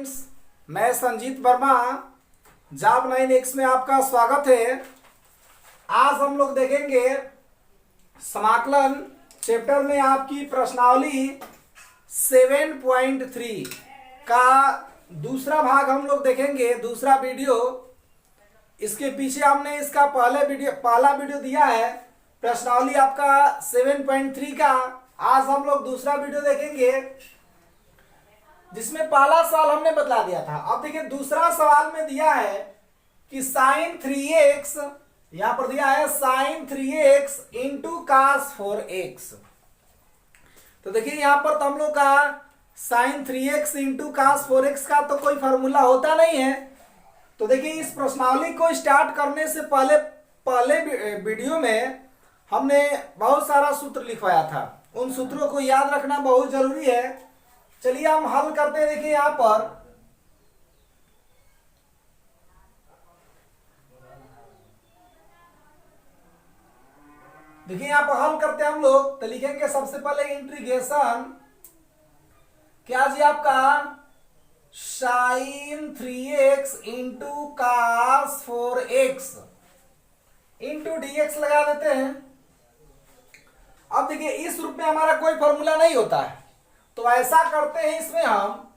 Friends, मैं Sanjeet Verma job 9X में आपका स्वागत है। आज हम लोग देखेंगे समाकलन चैप्टर में आपकी प्रश्नावली 7.3 का दूसरा भाग हम लोग देखेंगे, दूसरा वीडियो। इसके पीछे हमने इसका पहला वीडियो दिया है प्रश्नावली आपका 7.3 का। आज हम लोग दूसरा वीडियो देखेंगे जिसमें पहला सवाल हमने बतला दिया था। अब देखिए दूसरा सवाल में दिया है कि sin 3x, यहां पर दिया है sin 3x into cos 4x। तो देखिए यहां पर तो हम लोग का sin 3x into cos 4x का तो कोई फॉर्मूला होता नहीं है। तो देखिए इस प्रश्नावली को स्टार्ट करने से पहले वीडियो में हमने बहुत सारा सूत्र लिखवाया था। उन सूत्रों को याद रखना बहुत जरूरी है। चलिए हम हल करते हैं। देखिए यहां पर हल करते हैं हम लोग। तो लिखेंगे सबसे पहले इंटीग्रेशन क्या जी आपका sin 3x into cos 4x into dx लगा देते हैं। अब देखिए इस रूप में हमारा कोई फॉर्मूला नहीं होता है, तो ऐसा करते हैं इसमें हम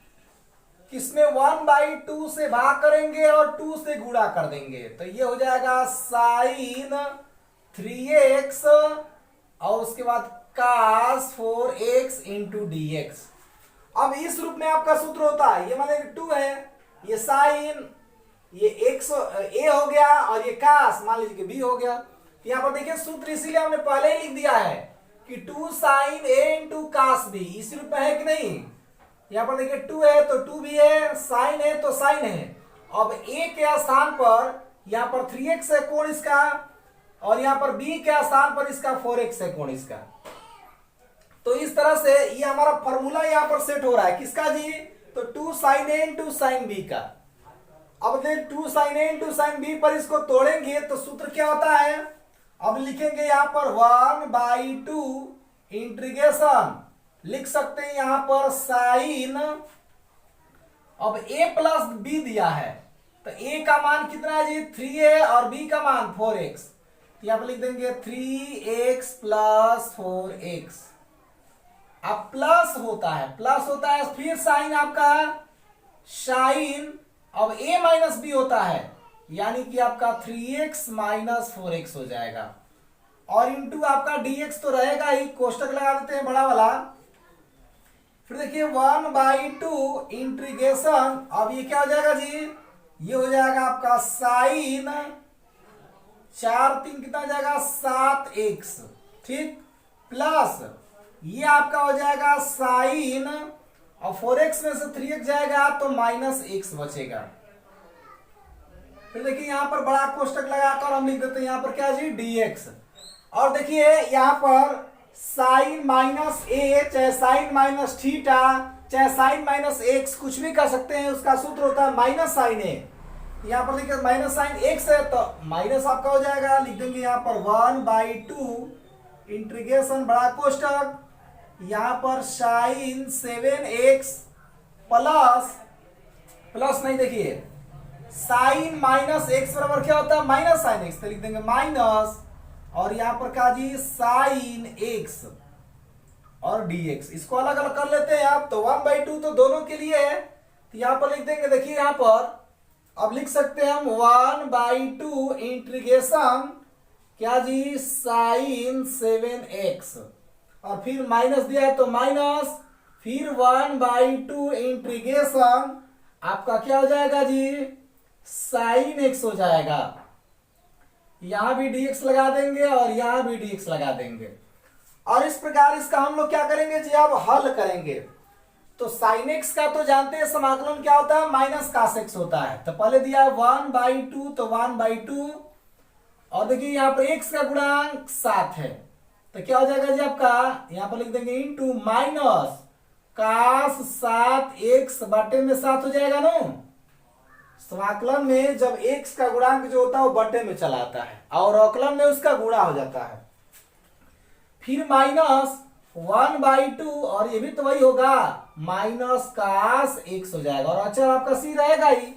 इसमें 1/2 से भाग करेंगे और 2 से गुणा कर देंगे। तो ये हो जाएगा sin 3x और उसके बाद cos 4x इंटू dx। अब इस रूप में आपका सूत्र होता है, ये मान लीजिए 2 है, ये sin, ये x a हो गया और ये cos मान लीजिए कि b हो गया। यहाँ पर देखिए सूत्र इसीलिए हमने पहले ही लिख दिया है कि 2 sin a into cos b, इसी रूप में है कि नहीं। यहाँ पर देखिए 2 है तो 2 भी है, sin है तो sin है। अब a के स्थान पर यहाँ पर 3x है कोण इसका, और यहाँ पर b के स्थान पर इसका 4x है कोण इसका। तो इस तरह से ये हमारा फॉर्मूला यहाँ पर सेट हो रहा है किसका जी, तो 2 sin a into sin b का। अब देख 2 sin a into sin b पर इसको तोड़ेंगे तो सूत्र क्या होता है। अब लिखेंगे यहाँ पर 1/2 इंटीग्रेशन, लिख सकते हैं यहाँ पर sin, अब a प्लस b दिया है तो a का मान कितना है जी 3 है और b का मान 4x। यहाँ पर लिख देंगे 3x प्लस 4x। अब प्लस होता है फिर साइन आपका साइन, अब a माइनस b होता है यानी कि आपका 3x माइनस 4x हो जाएगा, और इंटू आपका dx तो रहेगा ही, कोष्टक लगा देते हैं बड़ा वाला। फिर देखिए 1/2 इंटीग्रेशन, अब ये क्या हो जाएगा जी, ये हो जाएगा आपका साइन 4 3 कितना जाएगा 7x, ठीक, प्लस ये आपका हो जाएगा साइन, और 4x में से 3x जाएगा तो माइनस x बचेगा। फिर देखिए यहां पर बड़ा कोष्टक लगाकर हम लिख देते हैं यहाँ पर क्या जी dx। और देखिए यहाँ पर साइन माइनस a चाहे साइन माइनस थीटा चाहे साइन माइनस x कुछ भी कर सकते हैं, उसका सूत्र होता है माइनस साइन a। यहाँ पर देखिए माइनस साइन x है तो माइनस आपका हो जाएगा, लिख देंगे यहाँ पर 1/2 इंटीग्रेशन बड़ा कोष्टक, यहाँ पर साइन 7x प्लस नहीं, देखिए साइन माइनस x बराबर क्या होता है माइनस साइन x, तो लिख देंगे माइनस, और यहाँ पर क्या जी साइन x और dx। इसको अलग अलग कर लेते हैं आप, तो 1/2 तो दोनों के लिए है, तो यहाँ पर लिख देंगे। देखिए यहाँ पर अब लिख सकते हैं हम 1/2 इंटीग्रेशन क्या जी साइन 7x, और फिर माइनस दिया है तो माइनस, फिर 1/2 इंटीग्रेशन आपका क्या हो जाएगा जी साइन x हो जाएगा। यहां भी dx लगा देंगे और यहां भी dx लगा देंगे, और इस प्रकार इसका हम लोग क्या करेंगे जी अब हल करेंगे। तो साइन x का तो जानते हैं समाकलन क्या होता है माइनस cos x होता है। तो पहले दिया 1/2 तो 1/2, और देखिए यहाँ पर x का गुणांक 7 है तो क्या हो जाएगा जी आपका, यहाँ पर लिख देंगे इंटू माइनस cos 7x बटे में 7 हो जाएगा ना। समाकलन में जब x का गुणांक जो होता है वो बटे में चला आता है और अवकलन में उसका गुणा हो जाता है। फिर माइनस 1/2, और ये भी तो वही होगा माइनस कास एक्स हो जाएगा और अचर आपका सी रहेगा ही।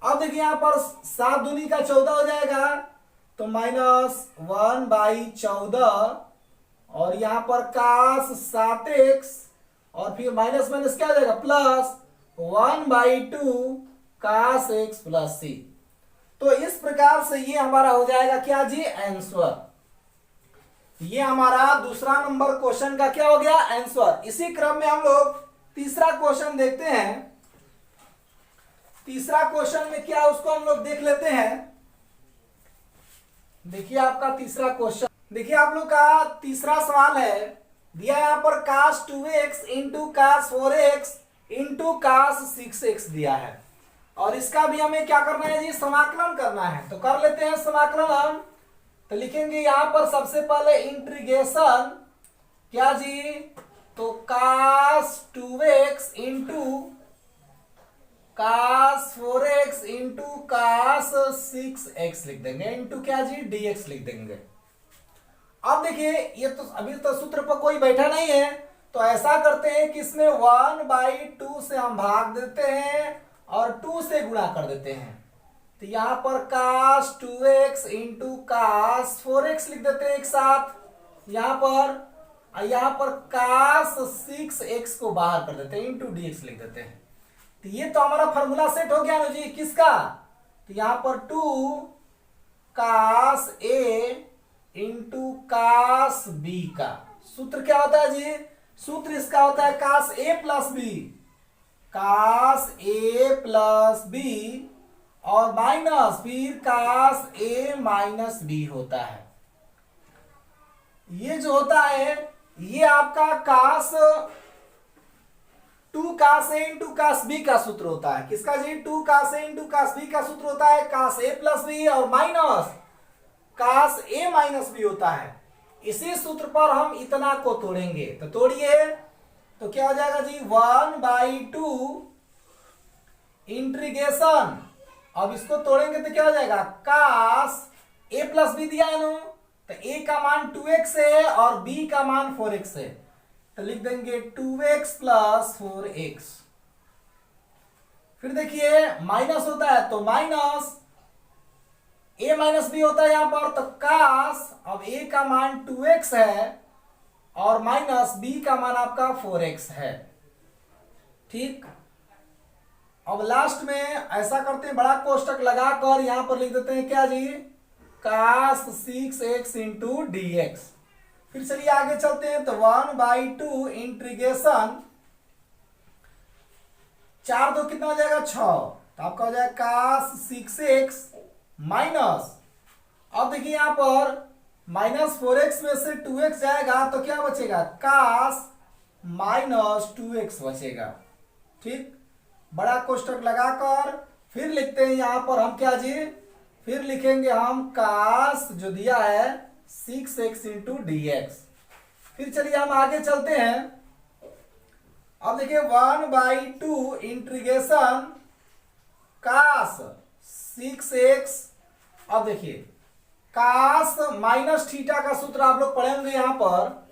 अब देखिए यहाँ पर 7 दूनी का 14 हो जाएगा तो -1/14 और यहाँ पर कास 7x और फिर माइनस माइनस क्या हो जाएगा प्लस 1/2 कास x प्लस सी। तो इस प्रकार से ये हमारा हो जाएगा क्या जी आंसर। ये हमारा दूसरा नंबर क्वेश्चन का क्या हो गया आंसर। इसी क्रम में हम लोग तीसरा क्वेश्चन देखते हैं। तीसरा क्वेश्चन में क्या उसको हम लोग देख लेते हैं। देखिए आपका तीसरा क्वेश्चन, देखिए आप लोग का तीसरा सवाल है दिया यहाँ पर कास 2x into cos 4x into cos 6x दिया है और इसका भी हमें क्या करना है जी समाकलन करना है। तो कर लेते हैं समाकलन हम। तो लिखेंगे यहां पर सबसे पहले इंटीग्रेशन क्या जी तो कास 2x into cos 4x into cos 6x लिख देंगे इंटू क्या जी dx लिख देंगे। अब देखिए ये तो अभी तो सूत्र पर कोई बैठा नहीं है तो ऐसा करते हैं कि इसमें 1/2 से हम भाग देते हैं और 2 से गुणा कर देते हैं। तो यहां पर कास 2x इंटू कास 4x लिख देते हैं एक साथ यहां पर कास 6x को बाहर कर देते हैं इंटू dx लिख देते हैं। तो ये तो हमारा फॉर्मूला सेट हो गया ना जी किसका। तो यहां पर 2 cos a into cos b का सूत्र क्या होता है जी। सूत्र इसका होता है कास a प्लस बी और माइनस फिर कास a माइनस बी होता है। ये जो होता है ये आपका cos 2 cos a into cos b का सूत्र होता है। किसका जी 2 cos a into cos b का सूत्र होता है कास a प्लस बी और minus cos a minus B होता है। इसी सूत्र पर हम इतना को तोड़ेंगे तो तोड़िए तो क्या हो जाएगा जी 1/2 इंटीग्रेशन। अब इसको तोड़ेंगे तो क्या हो जाएगा कास a प्लस बी दिया है ना तो a का मान 2x है और b का मान 4x है तो लिख देंगे 2x प्लस 4x। फिर देखिए माइनस होता है तो माइनस a माइनस बी होता है यहां पर तो कास अब a का मान 2x है और माइनस b का मान आपका 4x है। ठीक अब लास्ट में ऐसा करते हैं बड़ा कोष्टक लगाकर यहां पर लिख देते हैं क्या जी कास 6x इंटू dx। फिर चलिए आगे चलते हैं तो 1/2 इंटीग्रेशन 4 2 कितना हो जाएगा 6 तो आपका हो जाएगा कास 6x माइनस अब देखिए यहां पर माइनस 4x में से 2x जाएगा तो क्या बचेगा कास माइनस 2x बचेगा। ठीक बड़ा कोष्टक लगाकर फिर लिखते हैं यहां पर हम क्या जी फिर लिखेंगे हम कास जो दिया है 6x इंटू dx। फिर चलिए हम आगे चलते हैं। अब देखिए 1/2 इंटीग्रेशन कास 6x अब देखिए कास माइनस थीटा का सूत्र आप लोग पढ़ेंगे यहां पर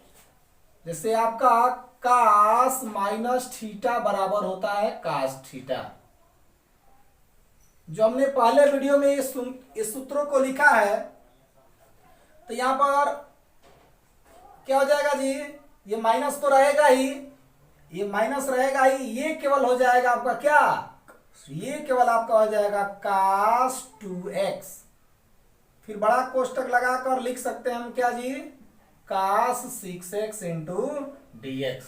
जैसे आपका कास माइनस थीटा बराबर होता है कास थीटा। जो हमने पहले वीडियो में इस सूत्रों को लिखा है तो यहां पर क्या हो जाएगा जी ये माइनस तो रहेगा ही ये माइनस रहेगा ही ये केवल हो जाएगा आपका क्या ये केवल आपका हो जाएगा कास 2x। फिर बड़ा कोष्टक लगाकर लिख सकते हैं हम क्या जी कास 6x इंटू dx।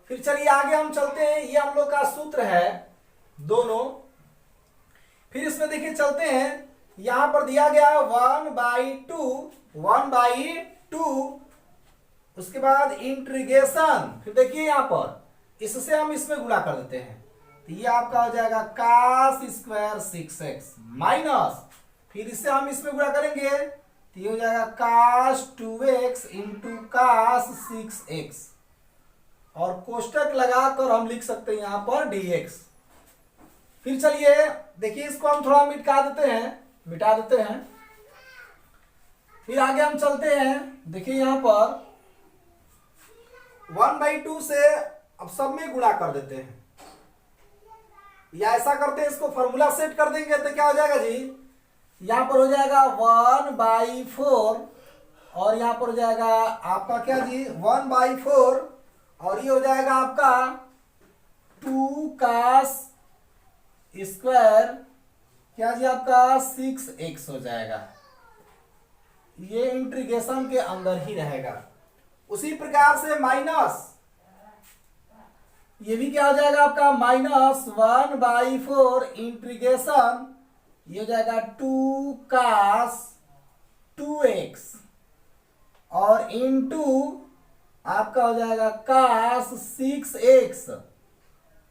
फिर चलिए आगे हम चलते हैं ये हम लोग का सूत्र है दोनों। फिर इसमें देखिए चलते हैं यहां पर दिया गया 1/2 उसके बाद इंटीग्रेशन फिर देखिए यहां पर इससे हम इसमें गुणा कर देते हैं तो ये आपका हो जाएगा कास स्क्वायर 6x माइनस फिर इससे हम इसमें गुणा करेंगे तो ये हो जाएगा कास 2x इंटू कास 6x और कोष्टक लगाकर हम लिख सकते हैं यहां पर dx। फिर चलिए देखिए इसको हम थोड़ा मिटा देते हैं। फिर आगे हम चलते हैं देखिए यहां पर 1/2 से अब सब में गुणा कर देते हैं, या ऐसा करते हैं इसको फॉर्मूला सेट कर देंगे तो क्या हो जाएगा जी, यहां पर हो जाएगा 1/4 और यहां पर हो जाएगा आपका क्या जी 1/4 और ये हो जाएगा आपका 2 cos स्क्वायर क्या जी आपका 6x हो जाएगा। ये इंटीग्रेशन के अंदर ही रहेगा। उसी प्रकार से माइनस ये भी क्या हो जाएगा आपका -1/4 इंटीग्रेशन ये हो जाएगा 2 cos 2x और इनटू आपका हो जाएगा cos 6x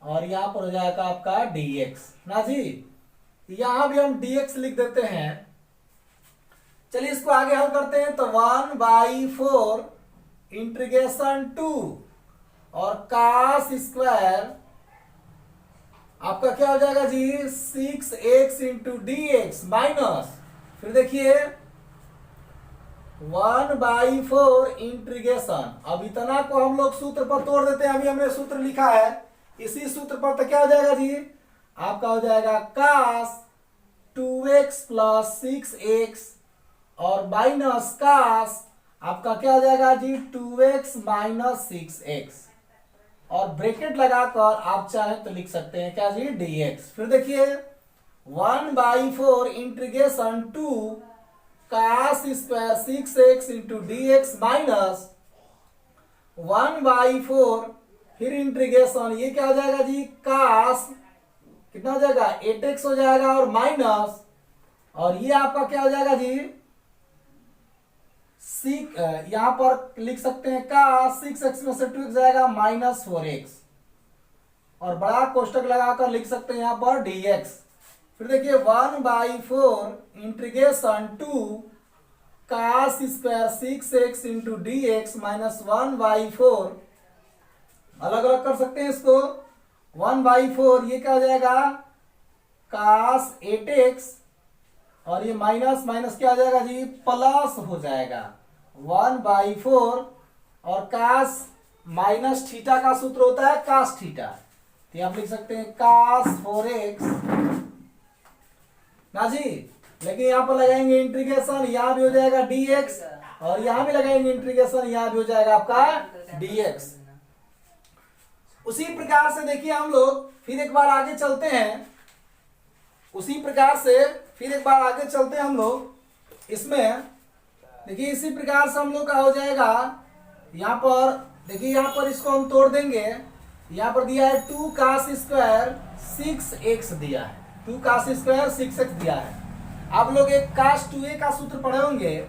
और यहां पर हो जाएगा आपका dx ना जी। यहां भी हम dx लिख देते हैं। चलिए इसको आगे हल करते हैं तो 1/4 इंटीग्रेशन 2 और cos स्क्वायर आपका क्या हो जाएगा जी 6x इंटू dx माइनस फिर देखिए 1/4 इंटीग्रेशन। अब इतना को हम लोग सूत्र पर तोड़ देते हैं। अभी हमने सूत्र लिखा है इसी सूत्र पर तो क्या हो जाएगा जी आपका हो जाएगा cos 2x प्लस 6x और माइनस cos आपका क्या हो जाएगा जी 2x माइनस 6x और ब्रैकेट लगाकर आप चाहे तो लिख सकते हैं क्या जी dx। फिर देखिए 1/4 integration 2 cos square 6x into dx minus 1/4 फिर इंटीग्रेशन ये क्या हो जाएगा जी cos कितना हो जाएगा 8x हो जाएगा और माइनस और ये आपका क्या हो जाएगा जी यहां पर लिख सकते हैं cos 6x में से 2x जाएगा -4x और बड़ा कोष्टक लगाकर लिख सकते हैं यहां पर dx। फिर देखिए 1/4 integration 2 cos square 6x into dx minus 1/4 अलग अलग कर सकते हैं इसको 1/4 ये क्या हो जाएगा cos 8x और ये माइनस माइनस क्या हो जाएगा जी प्लस हो जाएगा 1/4 और cos माइनस थीटा का सूत्र होता है cos थीटा तो आप लिख सकते हैं cos 4x ना जी। लेकिन यहां पर लगाएंगे इंटीग्रेशन यहां भी हो जाएगा dx और यहां भी लगाएंगे इंटीग्रेशन यहां भी हो जाएगा आपका dx। उसी प्रकार से देखिए हम लोग फिर एक बार आगे चलते हैं। उसी प्रकार से फिर एक बार आगे चलते हैं हम लोग इसमें देखिए इसी प्रकार से हम लोग का हो जाएगा यहां पर देखिए यहां पर इसको हम तोड़ देंगे। यहां पर दिया है 2 cos स्क्वायर 6x दिया है 2 cos स्क्वायर 6x दिया है। आप लोग एक cos 2a का सूत्र पढ़े होंगे।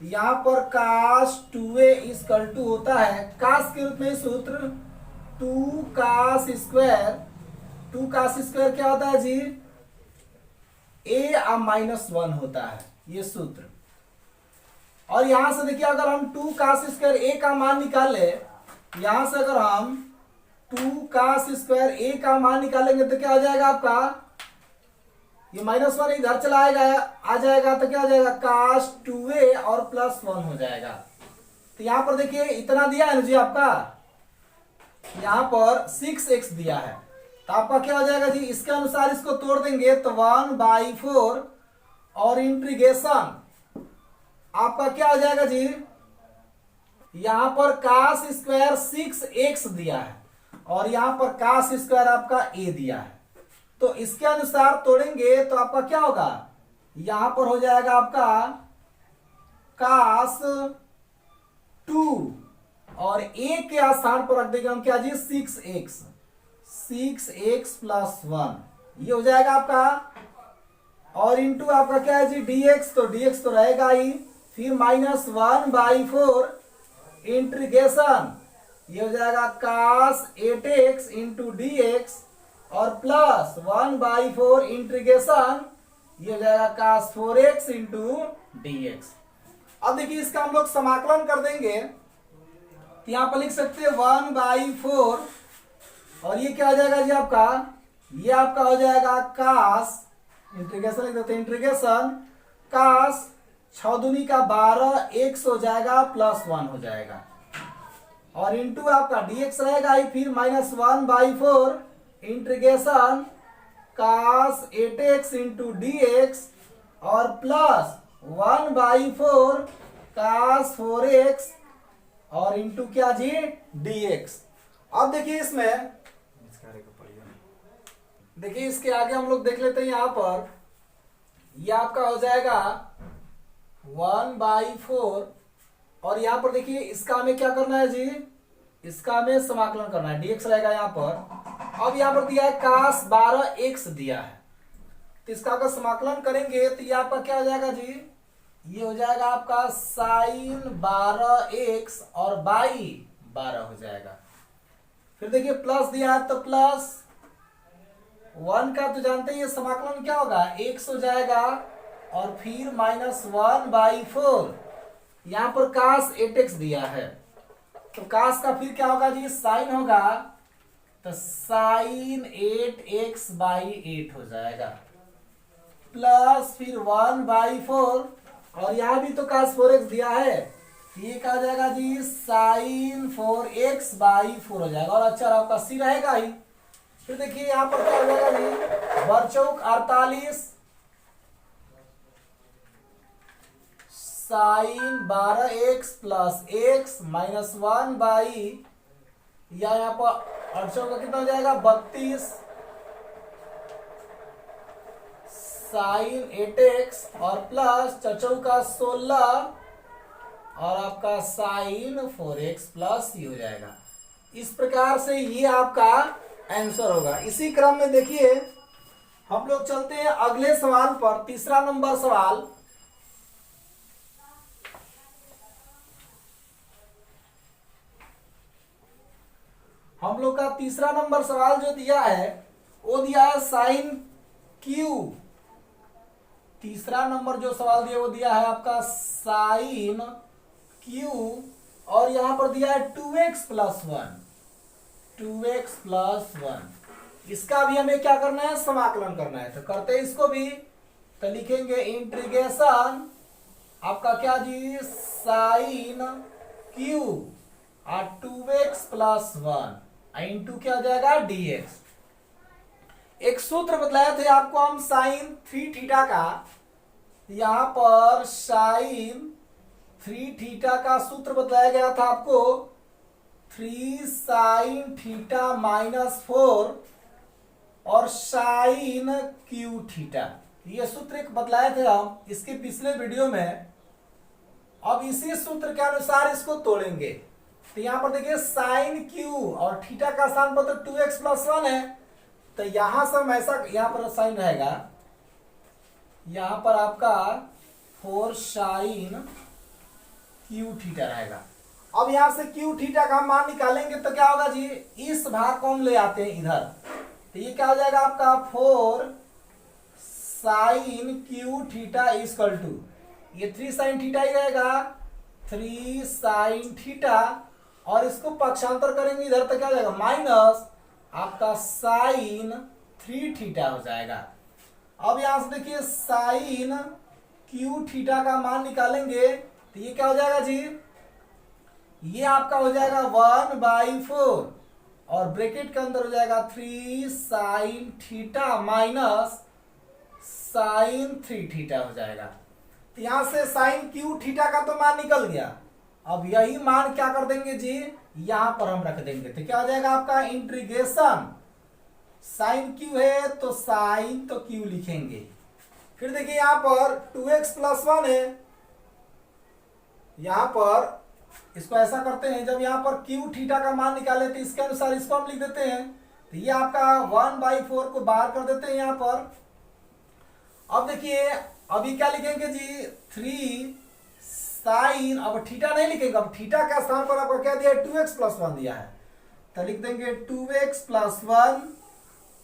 यहां पर cos 2a इक्वल टू होता है cos के रूप में सूत्र 2 cos स्क्वायर क्या होता है जी a -1 होता है ये सूत्र। और यहां से देखिए अगर हम 2 cos स्क्वायर a का मान निकाले यहां से अगर हम 2 cos स्क्वायर a का मान निकालेंगे तो क्या हो जाएगा आपका ये -1 इधर चला आएगा आ जाएगा तो क्या हो जाएगा cos 2a और +1 हो जाएगा। तो यहां पर देखिए इतना दिया है ना जी आपका यहां पर 6x दिया है तो आपका क्या हो जाएगा जी इसके अनुसार इसको तोड़ देंगे तो 1/4 और इंटीग्रेशन आपका क्या हो जाएगा जी यहां पर cos स्क्वायर 6x दिया है और यहां पर cos स्क्वायर आपका a दिया है तो इसके अनुसार तोड़ेंगे तो आपका क्या होगा यहां पर हो जाएगा आपका cos 2 और a के स्थान पर रख देंगे हम क्या जी 6x + 1 ये हो जाएगा आपका और इंटू आपका क्या है जी dx तो रहेगा ही फिर -1/4 इंटीग्रेशन ये हो जाएगा cos 8x इंटू dx और प्लस 1/4 इंटीग्रेशन ये हो जाएगा cos 4x इंटू dx। अब देखिए इसका हम लोग समाकलन कर देंगे तो यहां पर लिख सकते हैं 1/4 और ये क्या हो जाएगा जी आपका ये आपका हो जाएगा cos इंटीग्रेशन लिख देते हैं इंटीग्रेशन cos 6 दूनी का 12 x हो जाएगा +1 हो जाएगा और इंटू आपका dx रहेगा ही, फिर -1/4 integration cos 8x into dx और प्लस 1/4 cos 4x और इंटू क्या जी dx। अब देखिए इसमें, देखिए इसके आगे हम लोग देख लेते हैं। यहां पर यह आपका हो जाएगा 1/4 और यहां पर देखिए इसका हमें क्या करना है जी, इसका हमें समाकलन करना है, dx रहेगा यहां पर। अब यहां पर दिया है cos 12x दिया है, तो इसका अगर समाकलन करेंगे तो ये आपका क्या हो जाएगा जी, ये हो जाएगा आपका sin 12x और बाई 12 हो जाएगा। फिर देखिए प्लस दिया है तो प्लस 1 का तो जानते ही समाकलन क्या होगा, x हो जाएगा और फिर -1/4 यहां पर cos 8x दिया है, तो cos का फिर क्या होगा जी, साइन होगा, तो sin 8x/8 हो जाएगा प्लस फिर 1/4 और यहां भी तो cos 4x दिया है, ये क्या हो जाएगा जी, sin 4x/4 हो जाएगा और अक्षर आपका सी रहेगा ही। फिर देखिए यहां पर क्या हो जाएगा जी, बरचौक 48 sin 12x प्लस x -1 या यहाँ पर 8 का कितना हो जाएगा 32 sin 8x और प्लस 4 का 16 और आपका sin 4x प्लस ये हो जाएगा। इस प्रकार से ये आपका आंसर होगा। इसी क्रम में देखिए हम लोग चलते हैं अगले सवाल पर। तीसरा नंबर सवाल, हम लोग का तीसरा नंबर सवाल जो दिया है वो दिया है साइन क्यू। तीसरा नंबर जो सवाल दिया वो दिया है आपका साइन क्यू और यहां पर दिया है 2x प्लस 1, 2x प्लस 1। इसका भी हमें क्या करना है, समाकलन करना है। तो करते हैं इसको भी, तो लिखेंगे इंटीग्रेशन आपका क्या जी, साइन क्यू और 2x प्लस 1 इंटू क्या हो जाएगा dx। एक सूत्र बतलाए थे आपको हम साइन 3 थीटा का, यहां पर साइन 3 थीटा का सूत्र बतलाया गया था आपको 3 साइन थीटा -4 और साइन क्यू थीटा, ये सूत्र एक बतलाए थे हम इसके पिछले वीडियो में। अब इसी सूत्र के अनुसार इसको तोड़ेंगे। तो यहां पर देखिए साइन क्यू और थीटा का स्थान पर तो 2x प्लस 1 है, तो यहां से हम ऐसा, यहां पर साइन रहेगा, यहां पर आपका 4 साइन क्यू थीटा रहेगा। अब यहां से क्यू थीटा का हम मान निकालेंगे तो क्या होगा जी, इस भाग को हम ले आते हैं इधर, तो ये क्या हो जाएगा आपका 4 sine cube theta equal to, ये 3 साइन थीटा ही रहेगा, 3 साइन थीटा और इसको पक्षांतर करेंगे इधर तो क्या हो जाएगा माइनस आपका साइन 3 थीटा हो जाएगा। अब यहां से देखिए साइन क्यू थीटा का मान निकालेंगे तो ये क्या हो जाएगा जी, ये आपका हो जाएगा 1/4 और ब्रैकेट के अंदर हो जाएगा 3 sine theta minus sine 3 theta हो जाएगा। तो यहां से साइन क्यू थीटा का तो मान निकल गया। अब यही मान क्या कर देंगे जी, यहां पर हम रख देंगे, तो क्या हो जाएगा आपका इंटीग्रेशन साइन क्यू है तो साइन तो क्यू लिखेंगे। फिर देखिए यहां पर 2x प्लस 1 है, यहां पर इसको ऐसा करते हैं, जब यहां पर क्यू थीटा का मान निकाले तो इसके अनुसार इसको हम लिख देते हैं, तो ये आपका 1/4 को बाहर कर देते हैं यहां पर। अब देखिए अभी क्या लिखेंगे जी, 3 साइन, अब थीटा नहीं लिखेंगे, अब थीटा का स्थान पर आपको क्या दिया है 2x प्लस 1 दिया है, तो लिख देंगे 2x प्लस 1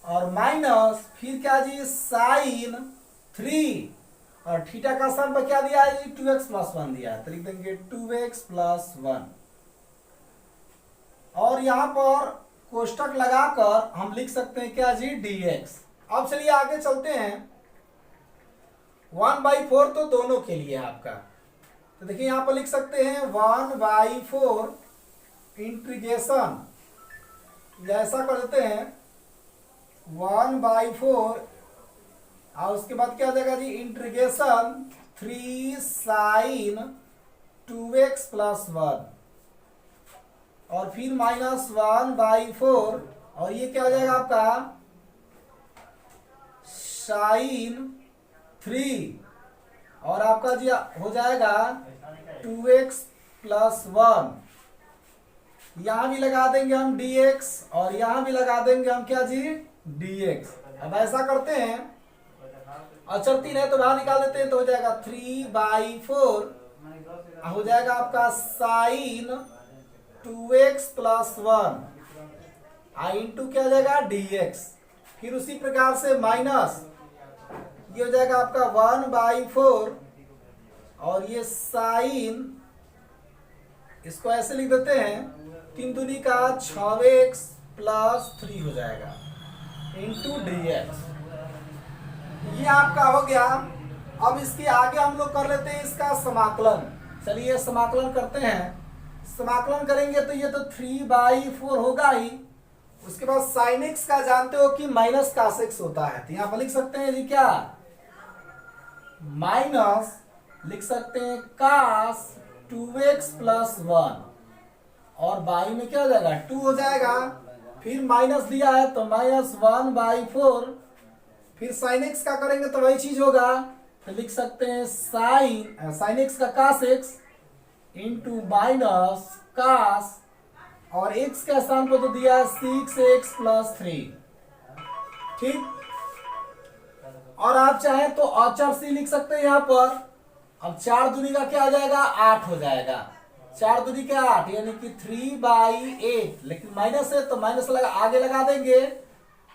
और माइनस फिर क्या जी साइन 3 और थीटा का स्थान पर क्या दिया है जी 2x प्लस 1 दिया है, तो लिख देंगे 2x प्लस 1 और यहां पर कोष्टक लगाकर हम लिख सकते हैं क्या जी dx। अब चलिए आगे चलते हैं, 1/4 तो दोनों के लिए आपका, तो देखिए यहां पर लिख सकते हैं 1/4 इंटीग्रेशन ऐसा कर देते हैं 1/4 और उसके बाद क्या हो जाएगा जी इंटीग्रेशन 3 sin 2x प्लस 1 और फिर -1/4 और ये क्या हो जाएगा आपका sin 3 और आपका जी हो जाएगा 2x प्लस 1। यहां भी लगा देंगे हम dx और यहां भी लगा देंगे हम क्या जी dx। अब ऐसा करते हैं अचर 3 है तो बाहर निकाल देते हैं तो हो जाएगा 3/4 हो जाएगा आपका sin 2x प्लस 1 इंटू क्या हो जाएगा dx। फिर उसी प्रकार से माइनस ये हो जाएगा आपका 1/4 और ये साइन इसको ऐसे लिख देते हैं 3 दूनी का 6x प्लस 3 हो जाएगा इंटू dx। ये आपका हो गया। अब इसके आगे हम लोग कर लेते हैं इसका समाकलन। चलिए समाकलन करते हैं। समाकलन करेंगे तो ये तो 3/4 होगा ही। उसके बाद साइन एक्स का जानते हो कि माइनस कास एक्स होता है तो यहां पर लिख सकते हैं जी क्या माइनस लिख सकते हैं कास 2x प्लस 1 और बाई में क्या हो जाएगा 2 हो जाएगा। फिर माइनस दिया है तो -1/4 फिर साइन एक्स का करेंगे तो वही चीज होगा तो लिख सकते हैं साइन एक्स का कास एक्स इंटू माइनस कास और x के स्थान पर तो दिया है 6x प्लस 3। ठीक। और आप चाहें तो अचर सी लिख सकते हैं यहां पर। अब 4 दूनी का क्या हो जाएगा 8 हो जाएगा। 4 दूनी का 8 यानी कि 3/8 लेकिन माइनस है तो माइनस लगा आगे लगा देंगे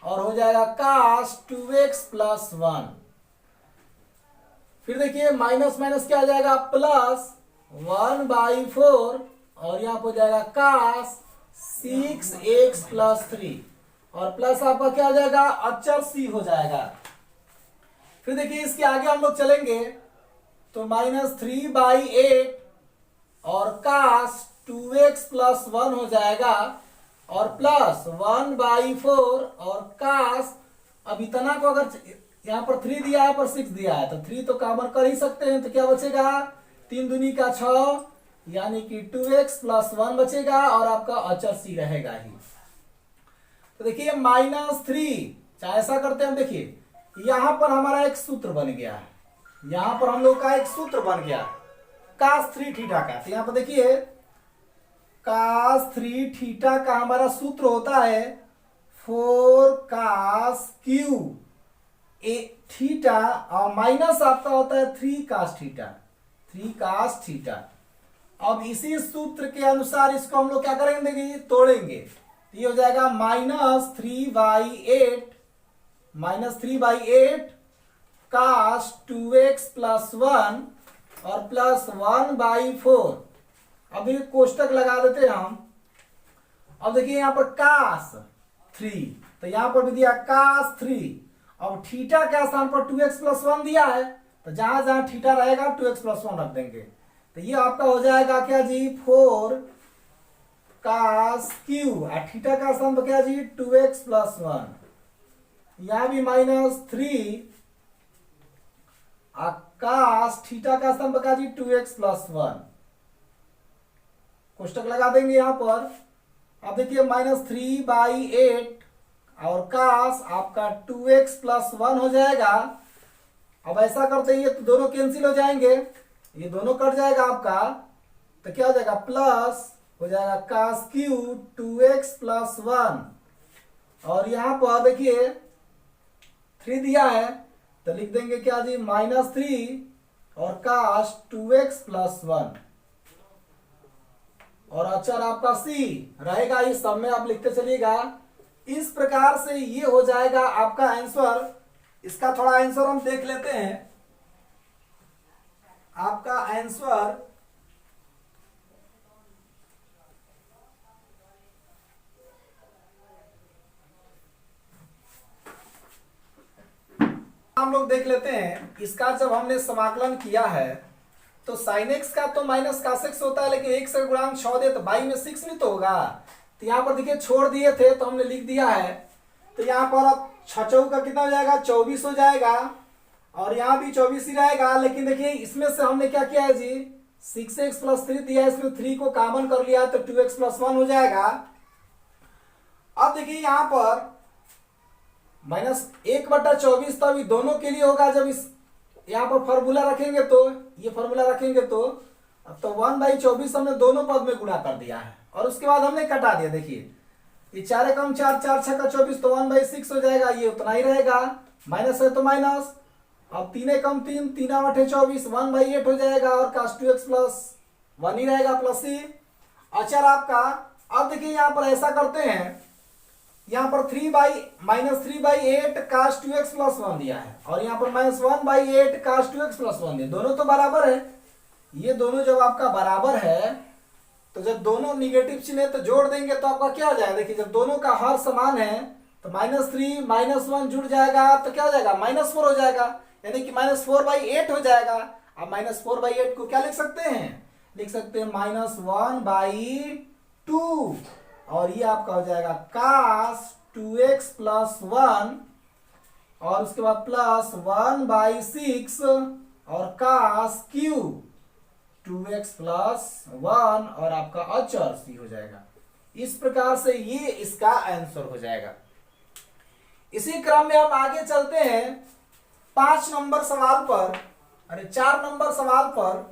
और हो जाएगा कास 2x प्लस 1। फिर देखिए माइनस माइनस क्या आ जाएगा प्लस 1/4 और यहां पर हो जाएगा कास 6x प्लस 3 और प्लस आपका क्या हो जाएगा अचर c हो जाएगा। फिर देखिए इसके आगे हम लोग चलेंगे तो -3/8 और कास 2x प्लस 1 हो जाएगा और प्लस 1/4 और कास अब इतना को अगर यहाँ पर 3 दिया है पर 6 दिया है तो 3 तो कॉमन कर ही सकते हैं तो क्या बचेगा 3 दूनी का 6 यानी कि 2x प्लस 1 बचेगा और आपका अचर c रहेगा ही। तो देखिए -3 चाहे ऐसा करते हैं देखिए यहां पर हमारा एक सूत्र बन गया है। यहां पर हम लोग का एक सूत्र बन गया cos 3 थीटा का। तो यहां पर देखिए cos 3 थीटा का हमारा सूत्र होता है 4 cos q ए थीटा और माइनस आपका होता है 3 cos थीटा 3 cos थीटा। अब इसी सूत्र के अनुसार इसको हम लोग क्या करेंगे तोड़ेंगे तो ये हो जाएगा -3/8 cos 2x प्लस 1 और प्लस 1/4। अब ये कोष्टक लगा देते हैं हम। अब देखिए यहां पर cos 3 तो यहां पर भी दिया cos 3। अब थीटा के स्थान पर 2x प्लस 1 दिया है तो जहां जहां थीटा रहेगा 2x प्लस 1 रख देंगे तो ये आपका हो जाएगा क्या जी 4 cos q और थीटा का स्थान पर क्या जी 2x प्लस 1 यहां भी -3 cos थीटा का स्थान पर क्या जी 2x प्लस 1 कोष्टक लगा देंगे यहां पर। अब देखिए -3/8 और cos आपका 2x प्लस 1 हो जाएगा। अब ऐसा करते हैं ये तो दोनों कैंसिल हो जाएंगे ये दोनों कट जाएगा आपका तो क्या हो जाएगा प्लस हो जाएगा cos q 2x प्लस 1 और यहां पर देखिए 3 दिया है तो लिख देंगे क्या जी -3 और cos 2x प्लस 1 और अचर आपका c रहेगा। इस सब में आप लिखते चलिएगा। इस प्रकार से ये हो जाएगा आपका आंसर। इसका थोड़ा आंसर हम देख लेते हैं। आपका आंसर हम लोग देख लेते हैं। इसका जब हमने समाकलन किया है तो साइन एक्स का तो माइनस कास एक्स होता है, लेकिन एक से गुणांक 6 दे तो बाई में 6 भी तो होगा। तो यहाँ पर देखिए छोड़ दिए थे तो हमने लिख दिया है। तो यहाँ पर अब 6 चौक का कितना हो जाएगा, 24 हो जाएगा, और यहाँ भी 24 ही रहेगा। लेकिन देखिए इसमें से हमने क्या किया है जी, 6x + 3 दिया है, इसमें 3 को कॉमन कर लिया तो 2x + 1 हो जाएगा। अब देखिए यहाँ पर -1/24 तो अभी दोनों के लिए होगा। जब इस यहाँ पर फॉर्मूला रखेंगे तो ये फॉर्मूला रखेंगे तो अब तो 1/24 हमने दोनों पद में गुणा कर दिया है, और उसके बाद हमने कटा दिया। देखिए ये 4 कम 4, 4 6 का 24 तो 1/6 हो जाएगा, ये उतना ही रहेगा, माइनस है तो माइनस। अब 3 कम 3, 3/24 1/8 हो जाएगा, और cos 2x + 1 ही रहेगा प्लस ही अचर आपका। अब देखिए यहाँ पर ऐसा करते हैं, यहाँ पर 3/8 cos 2x + 1 दिया है, और यहाँ पर -1/8 cos 2x + 1 दिया, दोनों तो बराबर है। ये दोनों जब आपका बराबर है तो जब दोनों निगेटिव चिन्ह है तो जोड़ देंगे तो आपका क्या हो जाएगा, देखिए जब दोनों का हर समान है तो -3 -1 जुड़ जाएगा तो क्या हो जाएगा, -4 हो जाएगा, यानी कि -4/8 हो जाएगा। अब -4/8 को क्या लिख सकते हैं, लिख सकते हैं -1/2, और ये आपका हो जाएगा cos 2x + 1, और उसके बाद +1/6 और cos क्यूब 2x + 1, और आपका अचर c हो जाएगा। इस प्रकार से ये इसका आंसर हो जाएगा। इसी क्रम में हम आगे चलते हैं 5 नंबर सवाल पर, 4 नंबर सवाल पर।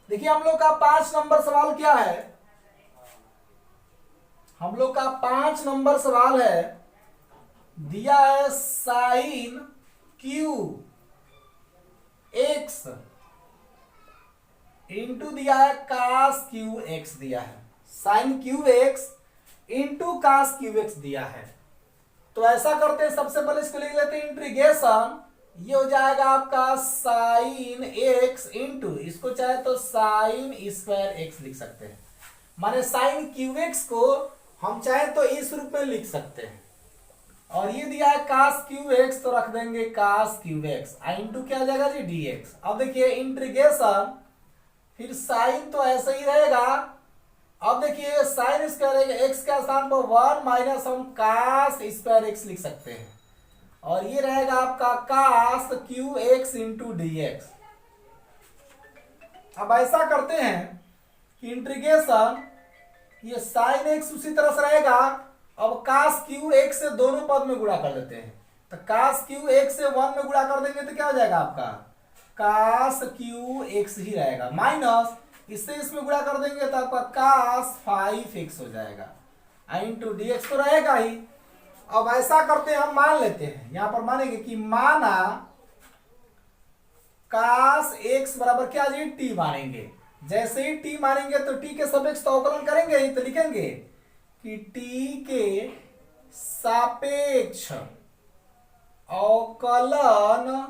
देखिए हम लोग का 5 नंबर सवाल क्या है, हम लोग का 5 नंबर सवाल है, दिया है साइन क्यू एक्स इंटू दिया है कास क्यू एक्स दिया है, sine cube x into cos Q x दिया है। तो ऐसा करते हैं, सबसे पहले इसको लिख लेते हैं इंटीग्रेशन, ये हो जाएगा आपका साइन एक्स इंटू, इसको चाहे तो साइन स्क्वायर एक्स लिख सकते हैं, माने साइन क्यू एक्स को हम चाहे तो इस रूप में लिख सकते हैं, और ये दिया है कास क्यू एक्स तो रख देंगे कास क्यू एक्स, इंटू क्या आ जाएगा जी डी एक्स। अब देखिए इंटीग्रेशन, फिर साइन तो ऐसे ही रहेगा। अब देखिए साइन स्क्वायर एक्स के स्थान पर 1 माइनस हम कास स्क्वायर एक्स लिख सकते हैं, और ये रहेगा आपका cos Q x into D X. अब ऐसा करते हैं कि इंटीग्रेशन, ये साइन एक्स उसी तरह से रहेगा। अब कास क्यू एक्स से दोनों पद में गुणा कर लेते हैं, तो कास क्यू एक्स से 1 में गुणा कर देंगे तो क्या हो जाएगा आपका कास क्यू एक्स ही रहेगा, माइनस इससे इसमें गुणा कर देंगे तो आपका कास 5x हो जाएगा, इंटू डी एक्स तो रहेगा ही। अब ऐसा करते हैं, हम मान लेते हैं, यहां पर मानेंगे कि माना कास x बराबर क्या जी t मानेंगे। जैसे ही t मानेंगे तो t के सापेक्ष तो अवकलन करेंगे ही, तो लिखेंगे कि t के सापेक्ष अवकलन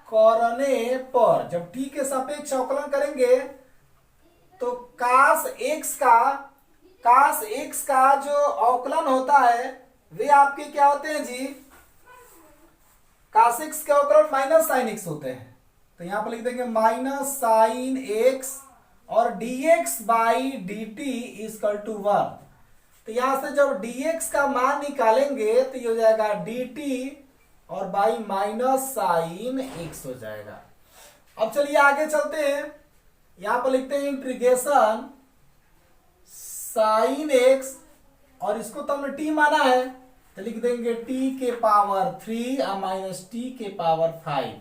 करने पर, जब t के सापेक्ष अवकलन करेंगे तो कास x का जो अवकलन होता है वे आपके क्या होते हैं जी, कास x के अवकलन माइनस साइन x होते हैं। तो यहां पर लिख देंगे माइनस साइन x और dx/dt = 1। तो यहां से जब dx का मान निकालेंगे तो ये हो जाएगा dt और बाई माइनस साइन x हो जाएगा। अब चलिए आगे चलते हैं, यहां पर लिखते हैं इंटीग्रेशन साइन x, और इसको तो हमने t माना है तो लिख देंगे t के पावर 3 और माइनस t के पावर 5,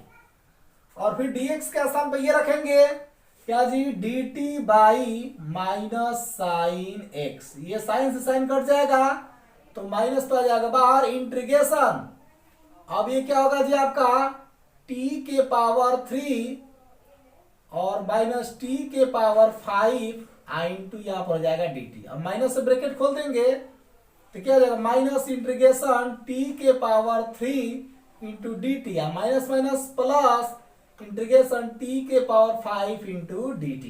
और फिर dx के स्थान पर ये रखेंगे क्या जी dt by minus sine x, ये साइन से साइन कट जाएगा तो माइनस तो आ जाएगा बाहर, इंटीग्रेशन अब ये क्या होगा जी आपका t के पावर 3 और माइनस t के पावर 5 इंटू यहाँ पर हो जाएगा dt। अब माइनस से ब्रैकेट खोल देंगे तो क्या हो जाएगा माइनस इंटीग्रेशन t के power 3 into dt, minus minus plus integration t के पावर 5 इंटू dt।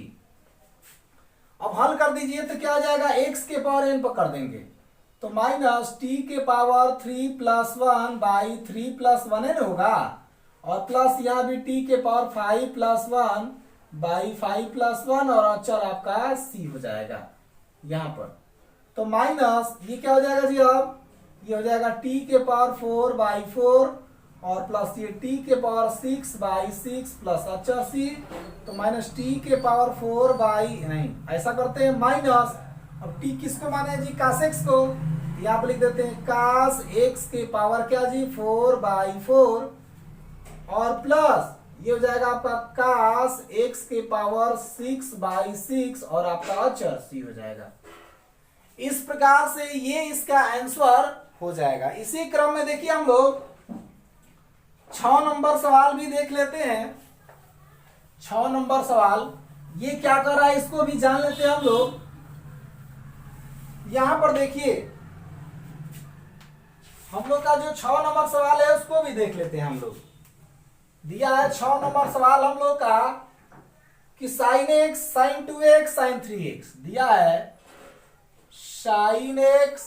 अब हल कर दीजिए तो क्या आ जाएगा, x के पावर n पर कर देंगे तो माइनस टी के power 3 plus 1 by 3 plus 1n होगा, और प्लस यहाँ भी टी के पावर 5 प्लस 1 बाई 5 प्लस 1, और अचर आपका c हो जाएगा यहाँ पर। तो माइनस ये क्या हो जाएगा जी, अब ये हो जाएगा टी के पावर 4 बाई 4 और प्लस ये टी के पावर 6 बाई 6 प्लस अचर c, तो माइनस टी के पावर 4 बाई, नहीं ऐसा करते हैं माइनस, अब टी किसको माने जी, कास एक्स को, यहाँ पर लिख देते हैं कास एक्स के पावर क्या जी 4 बाई 4, और प्लस ये हो जाएगा आपका कास एक्स के पावर 6 बाई 6 और आपका अचर c हो जाएगा। इस प्रकार से ये इसका आंसर हो जाएगा। इसी क्रम में देखिए हम लोग 6 नंबर सवाल भी देख लेते हैं। 6 नंबर सवाल ये क्या कर रहा है इसको भी जान लेते हैं हम लोग। यहां पर देखिए हम लोग का जो 6 नंबर सवाल है उसको भी देख लेते हैं हम लोग। दिया है 6 नंबर सवाल हम लोग का कि sine x sign 2x sign 3x दिया है, साइन एक्स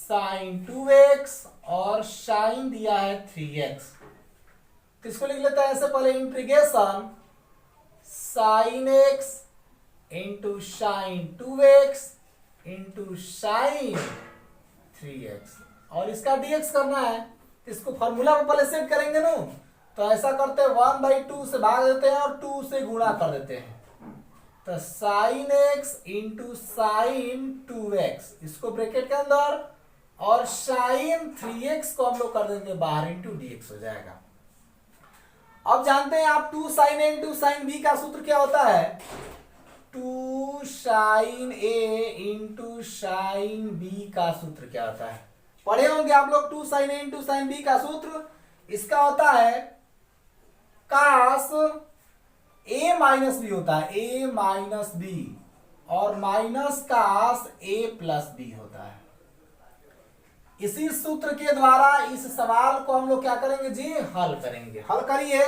साइन 2x और साइन दिया है 3x। किसको लिख लेते हैं ऐसे पहले, integration sine x into sine 2x into sine 3x, और इसका dx करना है। इसको फॉर्मूला में पहले सेट करेंगे ना, तो ऐसा करते हैं 1/2 से भाग देते हैं और 2 से गुणा कर देते हैं, तो sine x into sine 2x इसको ब्रैकेट के अंदर, और साइन 3x को हम लोग कर देंगे बाहर, इंटू dx हो जाएगा। अब जानते हैं आप 2 sine a into sine b का सूत्र क्या होता है, 2 sine a into sine b का सूत्र क्या होता है, पढ़े होंगे आप लोग। 2 sine a into sine b का सूत्र इसका होता है कास a माइनस बी होता है, a माइनस बी, और minus cos a plus B होता है। इसी सूत्र के द्वारा इस सवाल को हम लोग क्या करेंगे जी, हल करेंगे। हल करिए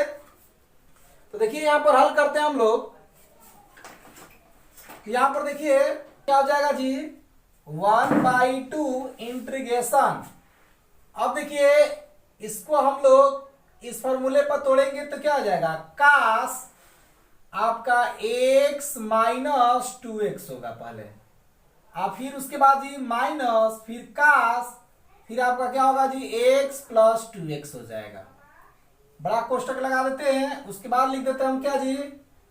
तो देखिए यहां पर हल करते हैं हम लोग। यहां पर देखिए क्या हो जाएगा जी, 1/2 इंटीग्रेशन। अब देखिए इसको हम लोग इस फॉर्मूले पर तोड़ेंगे तो क्या हो जाएगा, कास आपका x माइनस 2x होगा पहले, आप फिर उसके बाद जी माइनस, फिर कास, फिर आपका क्या होगा जी x प्लस 2x हो जाएगा। बड़ा कोष्टक लगा देते हैं, उसके बाद लिख देते हैं हम क्या जी,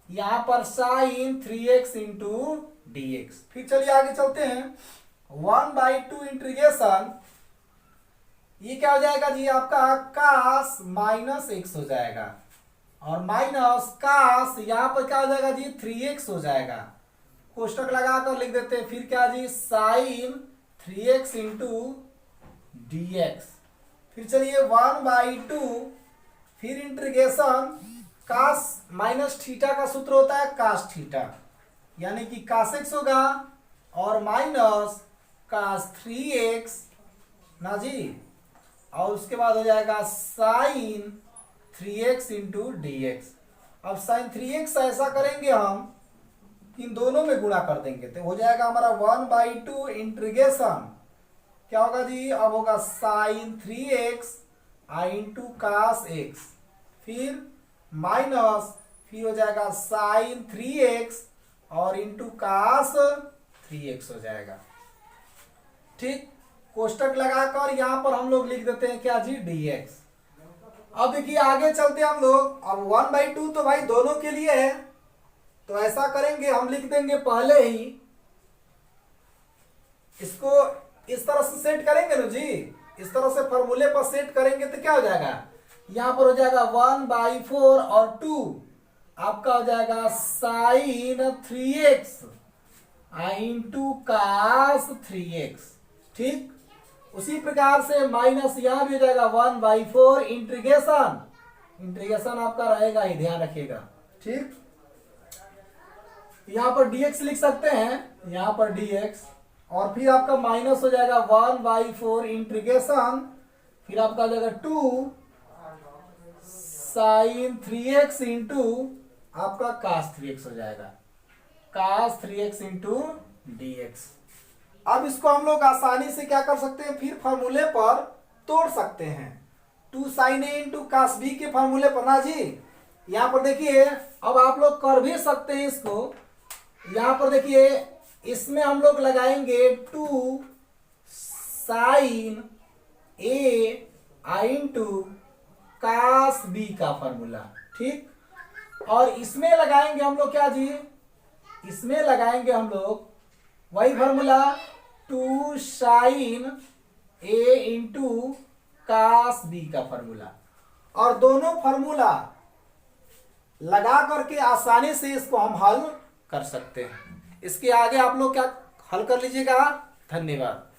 यहां पर साइन 3x इंटू dx। फिर चलिए आगे चलते हैं, 1/2 इंटीग्रेशन, ये क्या हो जाएगा जी आपका कास माइनस x हो जाएगा, और माइनस कास यहां पर क्या हो जाएगा जी 3x हो जाएगा। कोष्टक लगाकर लिख देते हैं, फिर क्या जी साइन 3x इंटू dx। फिर चलिए 1/2, फिर इंटीग्रेशन कास माइनस थीटा का सूत्र होता है कास थीटा, यानी कि कास x होगा, और माइनस कास 3x ना जी, और उसके बाद हो जाएगा साइन 3x इंटू dx। अब साइन 3x ऐसा करेंगे हम, इन दोनों में गुणा कर देंगे तो हो जाएगा हमारा 1/2 इंटीग्रेशन क्या होगा जी, अब होगा sine 3x into cos x, फिर माइनस, फिर हो जाएगा साइन 3x और इंटू कास 3x हो जाएगा। ठीक, कोष्टक लगाकर यहां पर हम लोग लिख देते हैं क्या जी dx। अब देखिए आगे चलते हम लोग, अब 1/2 तो भाई दोनों के लिए है, तो ऐसा करेंगे हम लिख देंगे पहले ही, इसको इस तरह से सेट करेंगे ना जी, इस तरह से फॉर्मूले पर सेट करेंगे तो क्या हो जाएगा, यहां पर हो जाएगा 1/4 और 2 आपका हो जाएगा साइन 3x इंटू कास 3x। ठीक, उसी प्रकार से माइनस यहां भी हो जाएगा 1/4 इंटीग्रेशन, इंटीग्रेशन आपका रहेगा ही, ध्यान रखिएगा। ठीक, यहां पर dx लिख सकते हैं, यहां पर dx, और फिर आपका माइनस हो जाएगा 1/4 इंटीग्रेशन, फिर आपका हो जाएगा 2 साइन 3x इंटू आपका कास 3x हो जाएगा। cos 3x into D X. अब इसको हम लोग आसानी से क्या कर सकते हैं, फिर फॉर्मूले पर तोड़ सकते हैं। 2 sin a into cos B के फॉर्मूले पर ना जी। यहां पर देखिए अब आप लोग कर भी सकते हैं इसको। यहां पर देखिए इसमें हम लोग लगाएंगे 2 sin a into cos B का फॉर्मूला, ठीक। और इसमें लगाएंगे हम लोग क्या जी, इसमें लगाएंगे हम लोग वही formula 2 sin a into cos B का फॉर्मूला। और दोनों फॉर्मूला लगा करके आसानी से इसको हम हल कर सकते हैं। इसके आगे आप लोग क्या हल कर लीजिएगा। धन्यवाद।